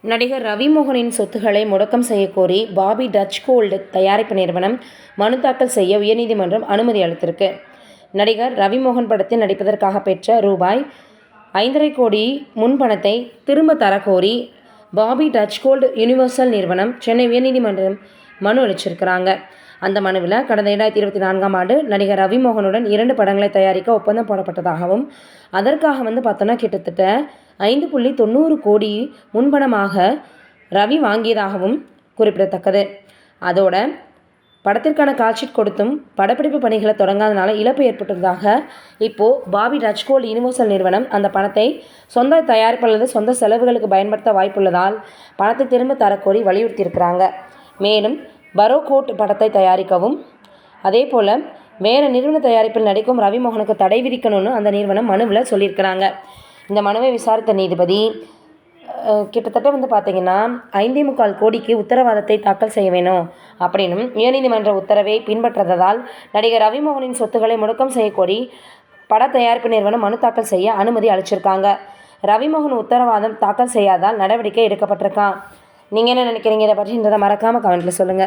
நடிகர் ரவிமோகனின் சொத்துக்களை முடக்கம் செய்யக்கோரி பாபி டச் கோல்டு தயாரிப்பு நிறுவனம் மனு தாக்கல் செய்ய உயர்நீதிமன்றம் அனுமதி அளித்திருக்கு. நடிகர் ரவிமோகன் படத்தில் நடிப்பதற்காக பெற்ற ரூபாய் 5,50 கோடி முன்பணத்தை திரும்ப தரக்கோரி பாபி டச் கோல்டு யூனிவர்சல் நிறுவனம் சென்னை உயர்நீதிமன்றம் மனு அளிச்சிருக்கிறாங்க. அந்த மனுவில் கடந்த 2024ஆம் ஆண்டு நடிகர் ரவிமோகனுடன் 2 படங்களை தயாரிக்க ஒப்பந்தம் போடப்பட்டதாகவும், அதற்காக பார்த்தோன்னா கிட்டத்தட்ட 5.90 கோடி முன்பணமாக ரவி வாங்கியதாகவும் குறிப்பிடத்தக்கது. அதோட படத்திற்கான கால்ஷீட் கொடுத்தும் படப்பிடிப்பு பணிகளை தொடங்காதனால இழப்பு ஏற்பட்டதாக இப்போது பாபி டச் கோல்டு யூனிவர்சல் நிறுவனம் அந்த பணத்தை சொந்த தயாரிப்பு அல்லது சொந்த செலவுகளுக்கு பயன்படுத்த வாய்ப்புள்ளதால் பணத்தை திரும்ப தரக்கோரி வலியுறுத்தியிருக்கிறாங்க. மேலும் பரோகோட் படத்தை தயாரிக்கவும் அதேபோல் வேறு நிறுவன தயாரிப்பில் நடிக்கும் ரவிமோகனுக்கு தடை விதிக்கணும்னு அந்த நிறுவனம் மனுவில் சொல்லியிருக்கிறாங்க. இந்த மனுவை விசாரித்த நீதிபதி கிட்டத்தட்ட பார்த்திங்கன்னா 5.25 கோடிக்கு உத்தரவாதத்தை தாக்கல் செய்ய வேணும் அப்படின்னும் உயர்நீதிமன்ற உத்தரவை பின்பற்றாததால் நடிகர் ரவிமோகனின் சொத்துக்களை முடக்கம் செய்யக்கோரி பட தயாரிப்பு நிறுவனம் மனு தாக்கல் செய்ய அனுமதி அளிச்சிருக்காங்க. ரவிமோகன் உத்தரவாதம் தாக்கல் செய்யாதால் நடவடிக்கை எடுக்கப்பட்டிருக்கான். நீங்கள் என்ன நினைக்கிறீங்க இதை பற்றி? மறக்காமல் கமெண்ட்டில் சொல்லுங்கள்.